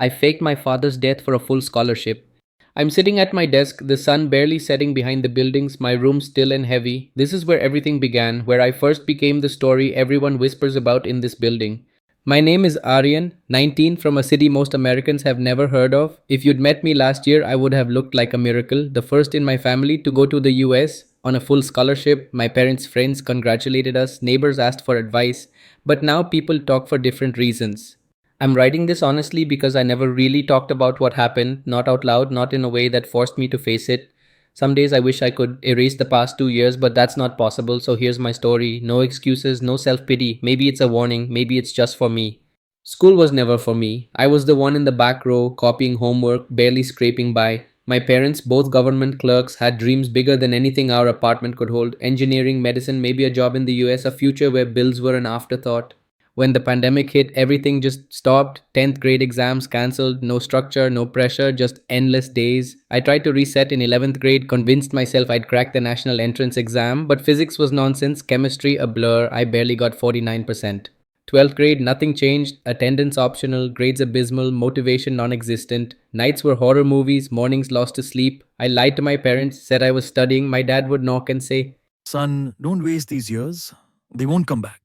I faked my father's death for a full scholarship. I'm sitting at my desk, the sun barely setting behind the buildings, my room still and heavy. This is where everything began, where I first became the story everyone whispers about in this building. My name is Aryan, 19, from a city most Americans have never heard of. If you'd met me last year, I would have looked like a miracle, the first in my family to go to the US on a full scholarship. My parents' friends congratulated us, neighbors asked for advice, but now people talk for different reasons. I'm writing this honestly because I never really talked about what happened, not out loud, not in a way that forced me to face it. Some days I wish I could erase the past 2 years, but that's not possible, so here's my story. No excuses, no self pity. Maybe it's a warning, maybe it's just for me. School was never for me. I was the one in the back row, copying homework, barely scraping by. My parents, both government clerks, had dreams bigger than anything our apartment could hold: engineering, medicine, maybe a job in the US, a future where bills were an afterthought. When the pandemic hit, everything just stopped. 10th grade exams cancelled, no structure, no pressure, just endless days. I tried to reset in 11th grade, convinced myself I'd crack the national entrance exam, but physics was nonsense, chemistry a blur. I barely got 49%. 12th grade, nothing changed. Attendance optional, grades abysmal, motivation non existent. Nights were horror movies, mornings lost to sleep. I lied to my parents, said I was studying. My dad would knock and say, Son, don't waste these years. They won't come back.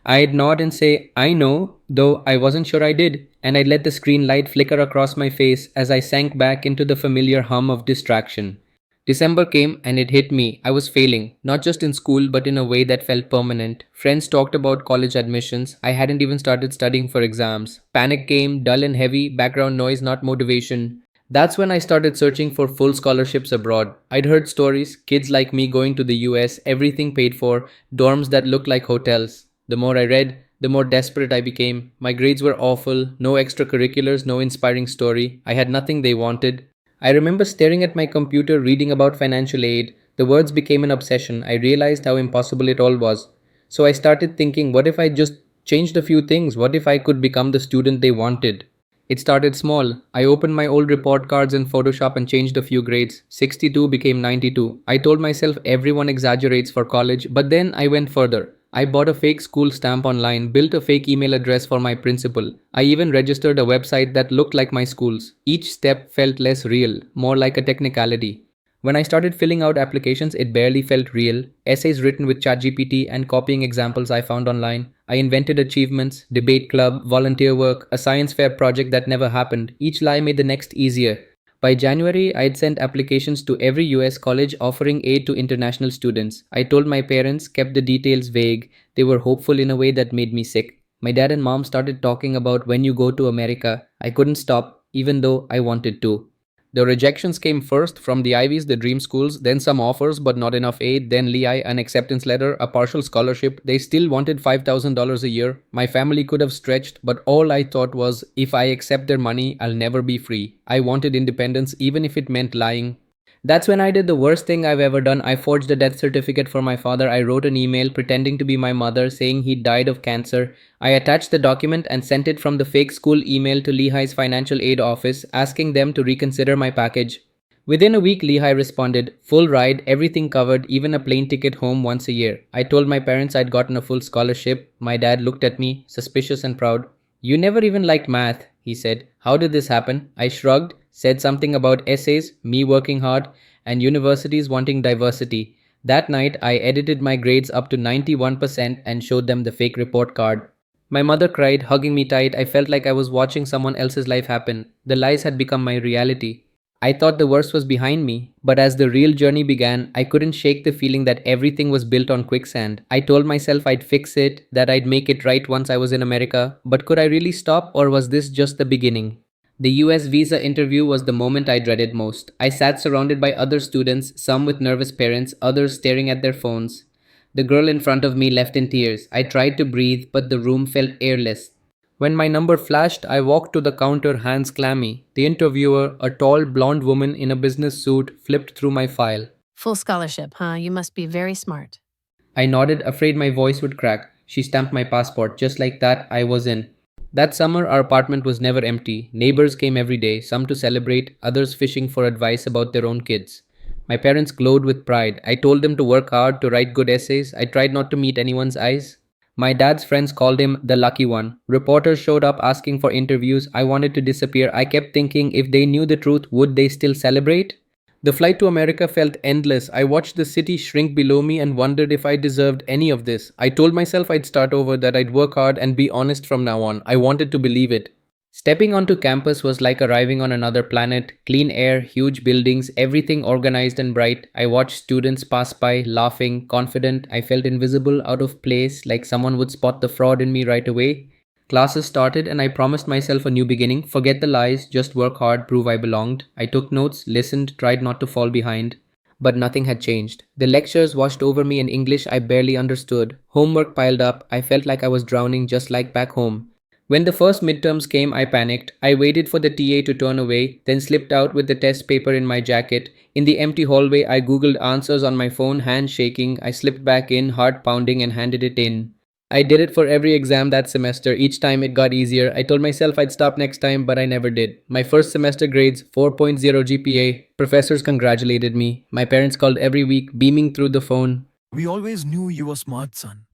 I'd nod and say, I know, though I wasn't sure I did, and I'd let the screen light flicker across my face as I sank back into the familiar hum of distraction. December came and it hit me. I was failing, not just in school but in a way that felt permanent. Friends talked about college admissions. I hadn't even started studying for exams. Panic came, dull and heavy, background noise, not motivation. That's when I started searching for full scholarships abroad. I'd heard stories, kids like me going to the US, everything paid for, dorms that looked like hotels. The more I read, the more desperate I became. My grades were awful, no extracurriculars, no inspiring story. I had nothing they wanted. I remember staring at my computer reading about financial aid. The words became an obsession. I realized how impossible it all was. So I started thinking, what if I just changed a few things? What if I could become the student they wanted? It started small. I opened my old report cards in Photoshop and changed a few grades. 62 became 92. I told myself everyone exaggerates for college, but then I went further. I bought a fake school stamp online, built a fake email address for my principal. I even registered a website that looked like my school's. Each step felt less real, more like a technicality. When I started filling out applications, it barely felt real. Essays written with ChatGPT and copying examples I found online. I invented achievements, debate club, volunteer work, a science fair project that never happened. Each lie made the next easier. By January, I'd sent applications to every US college offering aid to international students. I told my parents, kept the details vague. They were hopeful in a way that made me sick. My dad and mom started talking about when you go to America. I couldn't stop, even though I wanted to. The rejections came first from the Ivies, the dream schools, then some offers but not enough aid, then Lehigh, an acceptance letter, a partial scholarship. They still wanted $5,000 a year. My family could have stretched, but all I thought was, if I accept their money, I'll never be free. I wanted independence, even if it meant lying. That's when I did the worst thing I've ever done. I forged a death certificate for my father. I wrote an email pretending to be my mother, saying he died of cancer. I attached the document and sent it from the fake school email to Lehigh's financial aid office, asking them to reconsider my package. Within a week, Lehigh responded, full ride, everything covered, even a plane ticket home once a year. I told my parents I'd gotten a full scholarship. My dad looked at me, suspicious and proud. You never even liked math, he said. How did this happen? I shrugged, said something about essays, me working hard, and universities wanting diversity. That night, I edited my grades up to 91% and showed them the fake report card. My mother cried, hugging me tight. I felt like I was watching someone else's life happen. The lies had become my reality. I thought the worst was behind me, but as the real journey began, I couldn't shake the feeling that everything was built on quicksand. I told myself I'd fix it, that I'd make it right once I was in America, but could I really stop, or was this just the beginning? The US visa interview was the moment I dreaded most. I sat surrounded by other students, some with nervous parents, others staring at their phones. The girl in front of me left in tears. I tried to breathe, but the room felt airless. When my number flashed, I walked to the counter, hands clammy. The interviewer, a tall blonde woman in a business suit, flipped through my file. Full scholarship, huh? You must be very smart. I nodded, afraid my voice would crack. She stamped my passport. Just like that, I was in. That summer, our apartment was never empty. Neighbors came every day, some to celebrate, others fishing for advice about their own kids. My parents glowed with pride. I told them to work hard, to write good essays. I tried not to meet anyone's eyes. My dad's friends called him the lucky one. Reporters showed up asking for interviews. I wanted to disappear. I kept thinking if they knew the truth, would they still celebrate? The flight to America felt endless. I watched the city shrink below me and wondered if I deserved any of this. I told myself I'd start over, that I'd work hard and be honest from now on. I wanted to believe it. Stepping onto campus was like arriving on another planet. Clean air, huge buildings, everything organized and bright. I watched students pass by, laughing, confident. I felt invisible, out of place, like someone would spot the fraud in me right away. Classes started and I promised myself a new beginning. Forget the lies, just work hard, prove I belonged. I took notes, listened, tried not to fall behind. But nothing had changed. The lectures washed over me in English I barely understood. Homework piled up. I felt like I was drowning, just like back home. When the first midterms came, I panicked. I waited for the TA to turn away, then slipped out with the test paper in my jacket. In the empty hallway, I googled answers on my phone, hands shaking. I slipped back in, heart pounding, and handed it in. I did it for every exam that semester. Each time it got easier. I told myself I'd stop next time, but I never did. My first semester grades, 4.0 GPA. Professors congratulated me. My parents called every week, beaming through the phone. We always knew you were smart, son.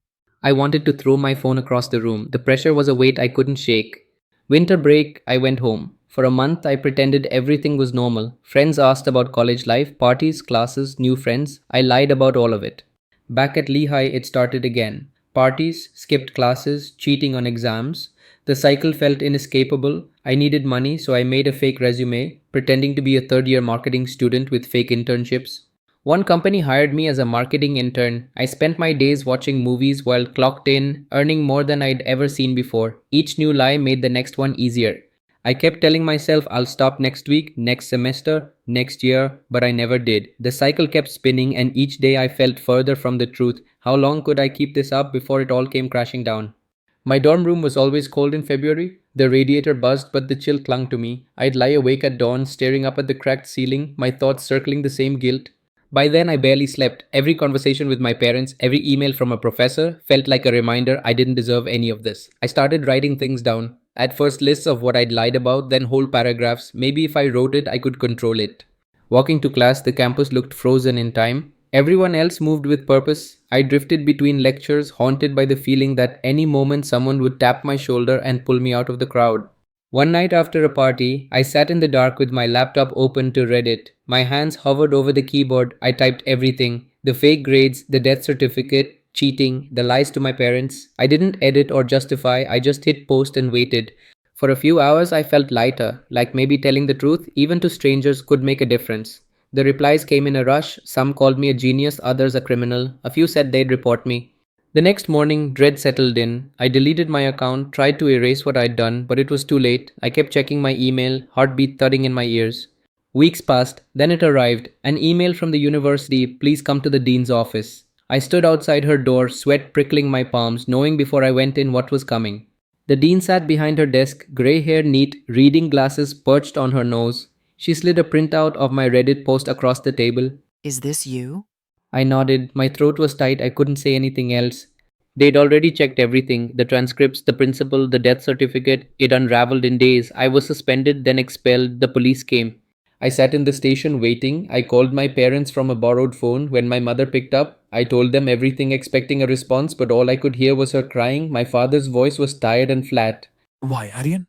I wanted to throw my phone across the room. The pressure was a weight I couldn't shake. Winter break, I went home. For a month, I pretended everything was normal. Friends asked about college life, parties, classes, new friends. I lied about all of it. Back at Lehigh, it started again. Parties, skipped classes, cheating on exams. The cycle felt inescapable. I needed money, so I made a fake resume, pretending to be a third year marketing student with fake internships. One company hired me as a marketing intern. I spent my days watching movies while clocked in, earning more than I'd ever seen before. Each new lie made the next one easier. I kept telling myself I'll stop next week, next semester, next year, but I never did. The cycle kept spinning, and each day I felt further from the truth. How long could I keep this up before it all came crashing down? My dorm room was always cold in February. The radiator buzzed, but the chill clung to me. I'd lie awake at dawn, staring up at the cracked ceiling, my thoughts circling the same guilt. By then, I barely slept. Every conversation with my parents, every email from a professor felt like a reminder I didn't deserve any of this. I started writing things down. At first, lists of what I'd lied about, then whole paragraphs. Maybe if I wrote it, I could control it. Walking to class, the campus looked frozen in time. Everyone else moved with purpose. I drifted between lectures, haunted by the feeling that any moment someone would tap my shoulder and pull me out of the crowd. One night after a party, I sat in the dark with my laptop open to Reddit. My hands hovered over the keyboard. I typed everything: the fake grades, the death certificate, cheating, the lies to my parents. I didn't edit or justify, I just hit post and waited. For a few hours, I felt lighter, like maybe telling the truth, even to strangers, could make a difference. The replies came in a rush. Some called me a genius, others a criminal. A few said they'd report me. The next morning, dread settled in. I deleted my account, tried to erase what I'd done, but it was too late. I kept checking my email, heartbeat thudding in my ears. Weeks passed, then it arrived. An email from the university: please come to the dean's office. I stood outside her door, sweat prickling my palms, knowing before I went in what was coming. The dean sat behind her desk, grey hair neat, reading glasses perched on her nose. She slid a printout of my Reddit post across the table. Is this you? I nodded. My throat was tight. I couldn't say anything else. They'd already checked everything: the transcripts, the principal, the death certificate. It unraveled in days. I was suspended, then expelled. The police came. I sat in the station waiting. I called my parents from a borrowed phone. When my mother picked up, I told them everything, expecting a response, but all I could hear was her crying. My father's voice was tired and flat. Why, Aryan?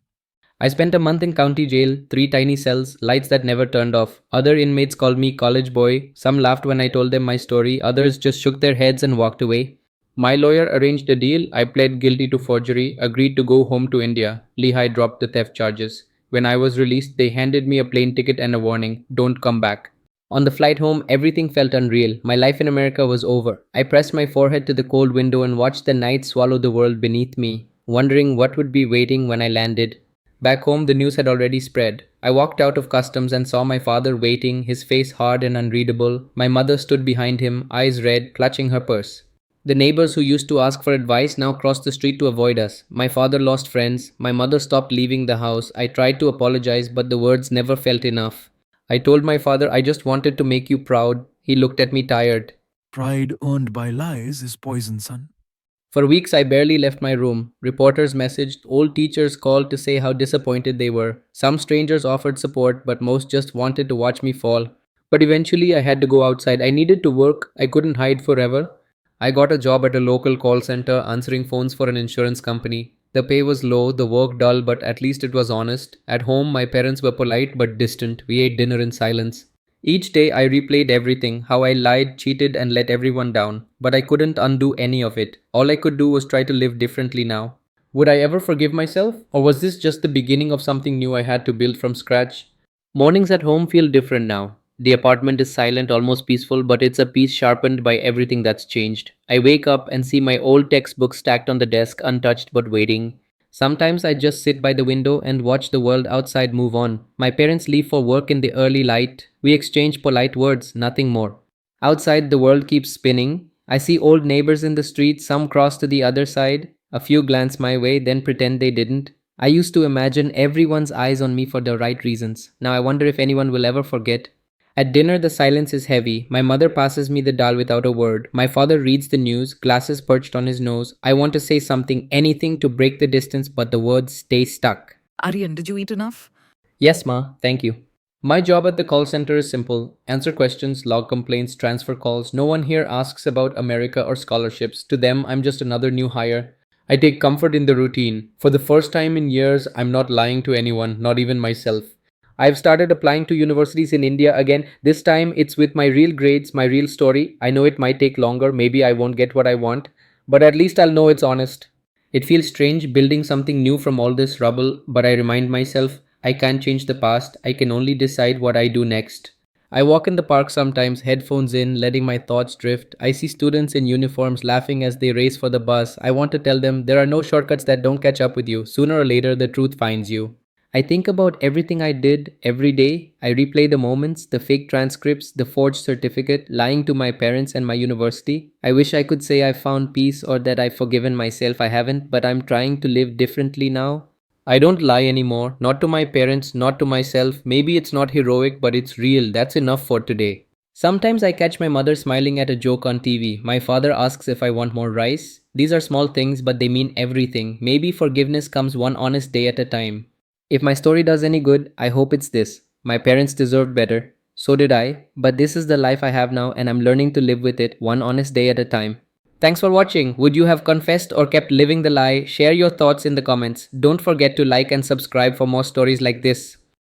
I spent a month in county jail, 3 tiny cells, lights that never turned off. Other inmates called me college boy. Some laughed when I told them my story, others just shook their heads and walked away. My lawyer arranged a deal. I pled guilty to forgery, agreed to go home to India. Lehigh dropped the theft charges. When I was released, they handed me a plane ticket and a warning: don't come back. On the flight home, everything felt unreal. My life in America was over. I pressed my forehead to the cold window and watched the night swallow the world beneath me, wondering what would be waiting when I landed. Back home, the news had already spread. I walked out of customs and saw my father waiting, his face hard and unreadable. My mother stood behind him, eyes red, clutching her purse. The neighbors who used to ask for advice now crossed the street to avoid us. My father lost friends. My mother stopped leaving the house. I tried to apologize, but the words never felt enough. I told my father I just wanted to make you proud. He looked at me tired. Pride earned by lies is poison, son. For weeks, I barely left my room. Reporters messaged, old teachers called to say how disappointed they were. Some strangers offered support, but most just wanted to watch me fall. But eventually, I had to go outside. I needed to work. I couldn't hide forever. I got a job at a local call center answering phones for an insurance company. The pay was low, the work dull, but at least it was honest. At home, my parents were polite but distant. We ate dinner in silence. Each day, I replayed everything how I lied, cheated, and let everyone down. But I couldn't undo any of it. All I could do was try to live differently now. Would I ever forgive myself? Or was this just the beginning of something new I had to build from scratch? Mornings at home feel different now. The apartment is silent, almost peaceful, but it's a peace sharpened by everything that's changed. I wake up and see my old textbooks stacked on the desk, untouched but waiting. Sometimes I just sit by the window and watch the world outside move on. My parents leave for work in the early light. We exchange polite words, nothing more. Outside, the world keeps spinning. I see old neighbors in the street, some cross to the other side. A few glance my way, then pretend they didn't. I used to imagine everyone's eyes on me for the right reasons. Now I wonder if anyone will ever forget. At dinner, the silence is heavy. My mother passes me the dal without a word. My father reads the news, glasses perched on his nose. I want to say something, anything to break the distance, but the words stay stuck. Aryan, did you eat enough? Yes, ma, thank you. My job at the call center is simple answer questions, log complaints, transfer calls. No one here asks about America or scholarships. To them, I'm just another new hire. I take comfort in the routine. For the first time in years, I'm not lying to anyone, not even myself. I've started applying to universities in India again. This time it's with my real grades, my real story. I know it might take longer, maybe I won't get what I want, but at least I'll know it's honest. It feels strange building something new from all this rubble, but I remind myself I can't change the past, I can only decide what I do next. I walk in the park sometimes, headphones in, letting my thoughts drift. I see students in uniforms laughing as they race for the bus. I want to tell them there are no shortcuts that don't catch up with you. Sooner or later, the truth finds you. I think about everything I did every day. I replay the moments, the fake transcripts, the forged certificate, lying to my parents and my university. I wish I could say I found peace or that I've forgiven myself. I haven't, but I'm trying to live differently now. I don't lie anymore, not to my parents, not to myself. Maybe it's not heroic, but it's real. That's enough for today. Sometimes I catch my mother smiling at a joke on TV. My father asks if I want more rice. These are small things, but they mean everything. Maybe forgiveness comes one honest day at a time. If my story does any good, I hope it's this. My parents deserved better. So did I. But this is the life I have now, and I'm learning to live with it one honest day at a time. Thanks for watching. Would you have confessed or kept living the lie? Share your thoughts in the comments. Don't forget to like and subscribe for more stories like this.